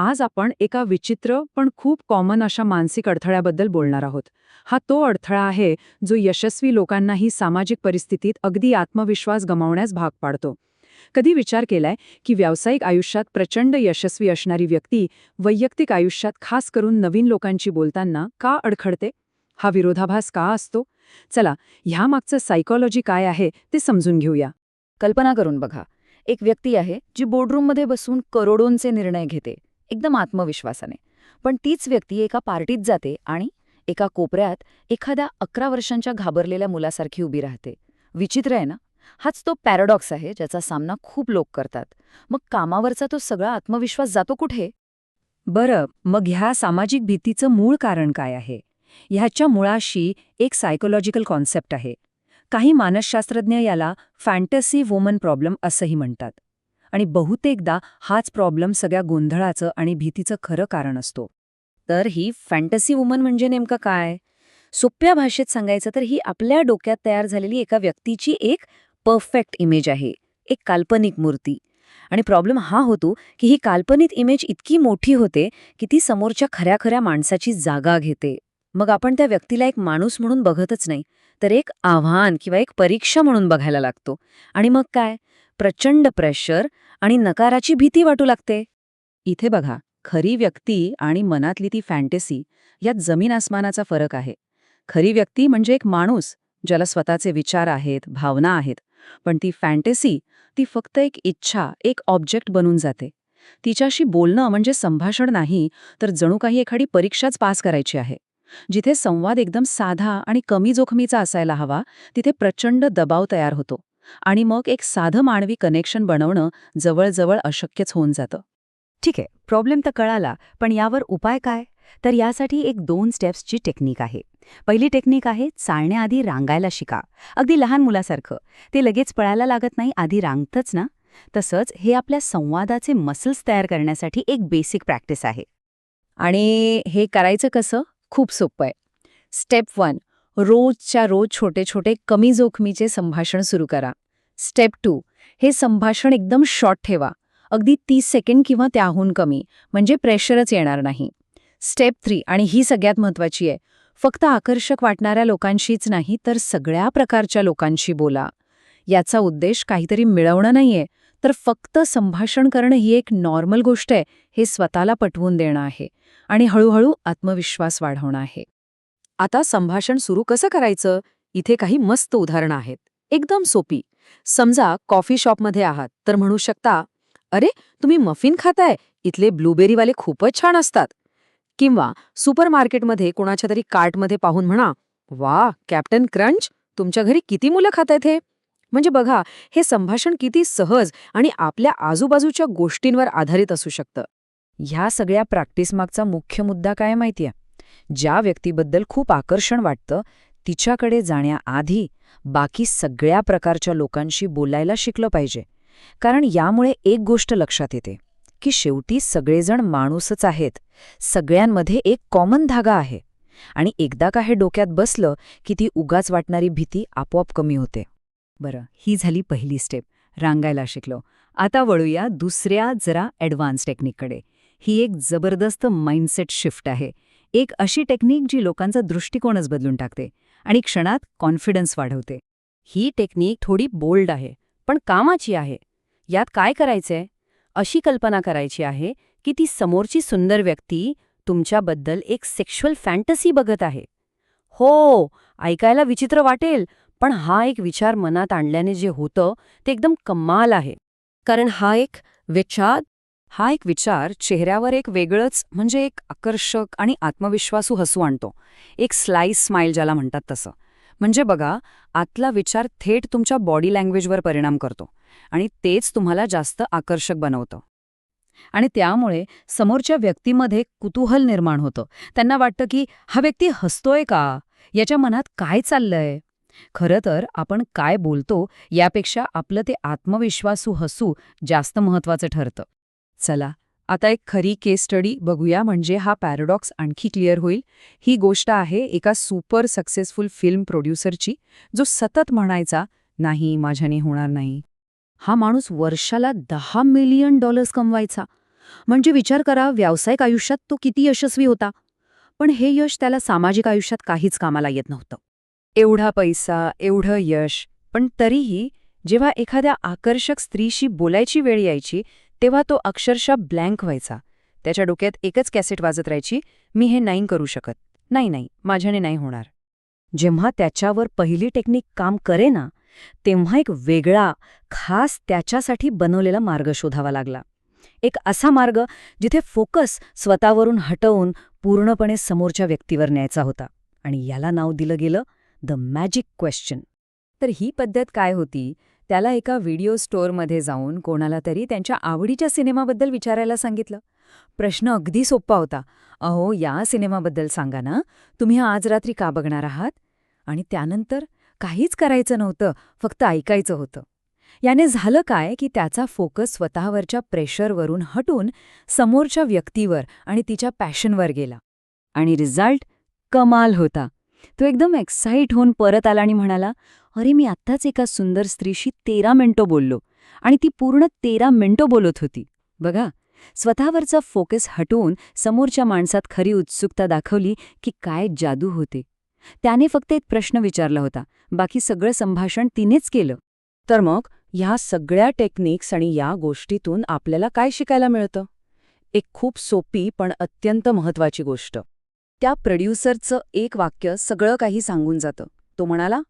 आज आपण एका विचित्र पण खूप कॉमन अशा मानसिक अडथळ्याबद्दल बोलणार आहोत. हा तो अडथळा आहे जो यशस्वी लोकांनाही सामाजिक परिस्थितीत अगदी आत्मविश्वास गमावण्यास भाग पाडतो. कधी विचार केलाय की व्यावसायिक आयुष्यात प्रचंड यशस्वी असणारी व्यक्ती वैयक्तिक आयुष्यात खास करून नवीन लोकांशी बोलताना का अडखडते? हा विरोधाभास का असतो? चला, ह्यामागचं सायकॉलॉजी काय आहे ते समजून घेऊया. कल्पना करून बघा. एक व्यक्ती आहे जी बोर्डरूममध्ये बसून करोडोंचे निर्णय घेते, एकदम आत्मविश्वासाने. पण तीच व्यक्ती एका पार्टीत जाते आणि एका कोपऱ्यात एखाद्या 11 वर्षांच्या घाबरलेल्या मुलासारखी उभी राहते. विचित्र आहे ना? हाच तो पॅराडॉक्स आहे ज्याचा सामना खूप लोक करतात. मग कामावरचा तो सगळा आत्मविश्वास जातो कुठे? बरं, मग ह्या सामाजिक भीतीचं मूळ कारण काय आहे? ह्याच्या मुळाशी एक सायकोलॉजिकल कॉन्सेप्ट आहे. काही मानसशास्त्रज्ञ याला फॅन्टसी वुमन प्रॉब्लेम असंही म्हणतात. आणि बहुतेकदा हाच प्रॉब्लेम सगळ्या गोंधळाचं आणि भीतीचं खरं कारण असतो. तर ही फॅन्टसी वुमन म्हणजे नेमकं काय? सोप्या भाषेत सांगायचं तर ही आपल्या डोक्यात तयार झालेली एका व्यक्तीची एक परफेक्ट इमेज आहे, एक काल्पनिक मूर्ती. आणि प्रॉब्लेम हा होतो की ही काल्पनिक इमेज इतकी मोठी होते की ती समोरच्या खऱ्या खऱ्या माणसाची जागा घेते. मग आपण त्या व्यक्तीला एक माणूस म्हणून बघतच नाही, तर एक आव्हान किंवा एक परीक्षा म्हणून बघायला लागतो. आणि मग काय? प्रचंड प्रेशर आणि नकाराची भीती वाटू लागते. इथे बघा, खरी व्यक्ती आणि मनातली ती फॅन्टसी यात जमीन आसमानाचा फरक आहे. खरी व्यक्ती म्हणजे एक माणूस ज्याला स्वतःचे विचार आहेत, भावना आहेत. पण ती फॅन्टसी, ती फक्त एक इच्छा, एक ऑब्जेक्ट बनून जाते. तिच्याशी बोलणं म्हणजे संभाषण नाही, तर जणू काही एखादी परीक्षाच पास करायची आहे. जिथे संवाद एकदम साधा आणि कमी जोखमीचा असायला हवा, तिथे प्रचंड दबाव तयार होतो. आणि मग एक साधं मानवी कनेक्शन बनवणं जवळजवळ अशक्यच होऊन जातं. ठीक आहे, प्रॉब्लेम तर कळाला, पण यावर उपाय काय? तर यासाठी एक 2 स्टेप्सची टेक्निक आहे. पहिली टेक्निक आहे चालण्याआधी रांगायला शिका. अगदी लहान मुलासारखं. ते लगेच पळायला लागत नाही, आधी रांगतच ना. तसंच हे आपल्या संवादाचे मसल्स तयार करण्यासाठी एक बेसिक प्रॅक्टिस आहे. आणि हे करायचं कसं? खूप सोपं आहे. स्टेप 1, रोजच्या रोज छोटे छोटे कमी जोखमीचे संभाषण सुरू करा. स्टेप 2, हे संभाषण एकदम शॉर्ट ठेवा. अगदी 30 सेकंड किंवा त्याहून कमी, म्हणजे प्रेशरच येणार नाही. स्टेप 3, आणि ही सगळ्यात महत्त्वाची आहे, फक्त आकर्षक वाटणाऱ्या लोकांशीच नाही तर सगळ्या प्रकारच्या लोकांशी बोला. याचा उद्देश काहीतरी मिळवणं नाहीये, तर फक्त संभाषण करणं ही एक नॉर्मल गोष्ट आहे हे स्वतःला पटवून देणं आहे. आणि हळूहळू आत्मविश्वास वाढवणं आहे. आता संभाषण सुरू कसं करायचं? इथे काही मस्त उदाहरणं आहेत. एकदम सोपी. समजा कॉफी शॉपमध्ये आहात तर म्हणू शकता, अरे, तुम्ही मफिन खाताय? इथले ब्लूबेरीवाले खूपच छान असतात. किंवा सुपरमार्केटमध्ये कोणाच्या तरी कार्टमध्ये पाहून म्हणा, वा, कॅप्टन क्रंच, तुमच्या घरी किती मुलं खातायत हे? म्हणजे बघा, हे संभाषण किती सहज आणि आपल्या आजूबाजूच्या गोष्टींवर आधारित असू शकतं. ह्या सगळ्या प्रॅक्टिसमागचा मुख्य मुद्दा काय माहितीये? ज्या व्यक्तीबद्दल खूप आकर्षण वाटतं, तिच्याकडे जाण्याआधी बाकी सगळ्या प्रकारच्या लोकांशी बोलायला शिकलं पाहिजे. कारण यामुळे एक गोष्ट लक्षात येते की शेवटी सगळेजण माणूसच आहेत. सगळ्यांमध्ये एक कॉमन धागा आहे. आणि एकदा का हे डोक्यात बसलं की ती उगाच वाटणारी भीती आपोआप कमी होते. बरं, ही झाली पहिली स्टेप, रांगायला शिकलो. आता वळूया दुसऱ्या जरा ॲडव्हान्स टेक्निककडे. ही एक जबरदस्त माइंडसेट शिफ्ट आहे. एक अशी टेक्निक जी लोकांचा दृष्टिकोनच बदलून टाकते आणि क्षणात कॉन्फिडन्स वाढवते. ही टेक्निक थोडी बोल्ड आहे, पण कामाची आहे. यात काय करायचंय? अशी कल्पना करायची आहे की ती समोरची सुंदर व्यक्ती तुमच्याबद्दल एक सेक्शुअल फॅन्टसी बघत आहे. हो, ऐकायला विचित्र वाटेल, पण हा एक विचार मनात आणल्याने जे होतं ते एकदम कमाल आहे. कारण हा एक विचार चेहऱ्यावर एक वेगळंच, म्हणजे एक आकर्षक आणि आत्मविश्वासू हसू आणतो. एक स्लाइस स्माइल ज्याला म्हणतात तसं. म्हणजे बघा, आतला विचार थेट तुमच्या बॉडी लँग्वेजवर परिणाम करतो आणि तेच तुम्हाला जास्त आकर्षक बनवतं. आणि त्यामुळे समोरच्या व्यक्तीमध्ये कुतूहल निर्माण होतं. त्यांना वाटतं की हा व्यक्ती हसतोय का? याच्या मनात काय चाललंय? खरं तर आपण काय बोलतो यापेक्षा आपलं ते आत्मविश्वासू हसू जास्त महत्वाचं ठरतं. चला, आता एक खरी केस स्टडी बघूया, म्हणजे हा पॅराडॉक्स आणखी क्लिअर होईल. ही गोष्ट आहे एका सुपर सक्सेसफुल फिल्म प्रोड्युसरची, जो सतत म्हणायचा, नाही, माझ्याने होणार नाही. हा माणूस वर्षाला $10 मिलियन कमवायचा. म्हणजे विचार करा, व्यावसायिक आयुष्यात तो किती यशस्वी होता, पण हे यश त्याला सामाजिक आयुष्यात काहीच कामाला येत नव्हतं. एवढा पैसा, एवढं यश, पण तरीही जेव्हा एखाद्या आकर्षक स्त्रीशी बोलायची वेळ यायची तेव्हा तो अक्षरशः ब्लँक व्हायचा. त्याच्या डोक्यात एकच कॅसेट वाजत राहायची, मी हे नाही करू शकत, नाही, माझ्याने नाही होणार. जेव्हा त्याच्यावर पहिली टेक्निक काम करेना, तेव्हा एक वेगळा, खास त्याच्यासाठी बनवलेला मार्ग शोधावा लागला. एक असा मार्ग जिथे फोकस स्वतःवरून हटवून पूर्णपणे समोरच्या व्यक्तीवर न्यायचा होता. आणि याला नाव दिलं गेलं द मॅजिक क्वेश्चन. तर ही पद्धत काय होती? त्याला एका व्हिडिओ स्टोअरमध्ये जाऊन कोणाला तरी त्यांच्या आवडीच्या सिनेमाबद्दल विचारायला सांगितलं. प्रश्न अगदी सोपा होता. अहो, या सिनेमाबद्दल सांगा ना, तुम्ही आज रात्री का बघणार आहात? आणि त्यानंतर काहीच करायचं नव्हतं, फक्त ऐकायचं होतं. याने झालं काय की त्याचा फोकस स्वतःवरच्या प्रेशरवरून हटून समोरच्या व्यक्तीवर आणि तिच्या पॅशनवर गेला. आणि रिझल्ट कमाल होता. तो एकदम एक्साईट होऊन परत आला आणि म्हणाला, अरे, मी आत्ताच एका सुंदर स्त्रीशी 13 मिनिटं बोललो आणि ती पूर्ण 13 मिनिटं बोलत होती. बघा, स्वतःवरचा फोकस हटवून समोरच्या माणसात खरी उत्सुकता दाखवली की काय जादू होते. त्याने फक्त एक प्रश्न विचारला होता, बाकी सगळं संभाषण तिनेच केलं. तर मग ह्या सगळ्या टेक्निक्स आणि या गोष्टीतून आपल्याला काय शिकायला मिळतं? एक खूप सोपी पण अत्यंत महत्वाची गोष्ट. त्या प्रोड्युसरचं एक वाक्य सगळं काही सांगून जातं. तो म्हणाला,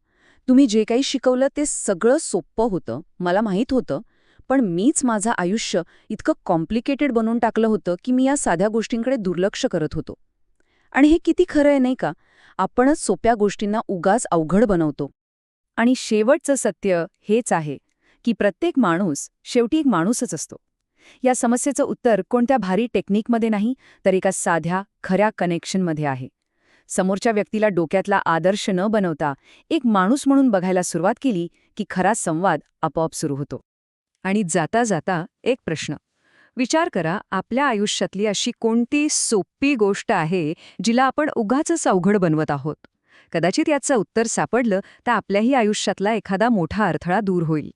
तुम्ही जे काही शिकवलं ते सगळं सोपं होतं, मला माहीत होतं, पण मीच माझं आयुष्य इतकं कॉम्प्लिकेटेड बनवून टाकलं होतं की मी या साध्या गोष्टींकडे दुर्लक्ष करत होतो. आणि हे किती खरं आहे नाही का? आपणच सोप्या गोष्टींना उगाच अवघड बनवतो. आणि शेवटचं सत्य हेच आहे की प्रत्येक माणूस शेवटी एक माणूसच असतो. या समस्येचं उत्तर कोणत्या भारी टेक्निकमध्ये नाही, तर एका साध्या, खऱ्या कनेक्शनमध्ये आहे. समोरच्या व्यक्तीला डोक्यातला आदर्श न बनवता एक माणूस म्हणून बघायला सुरुवात केली की खरा संवाद आपोआप सुरू होतो. आणि जाता जाता एक प्रश्न विचार करा, आपल्या आयुष्यातली अशी कोणती सोपी गोष्ट आहे जिला आपण उगाचच अवघड बनवत आहोत? कदाचित याचं उत्तर सापडलं तर आपल्याही आयुष्यातला एखादा मोठा अडथळा दूर होईल.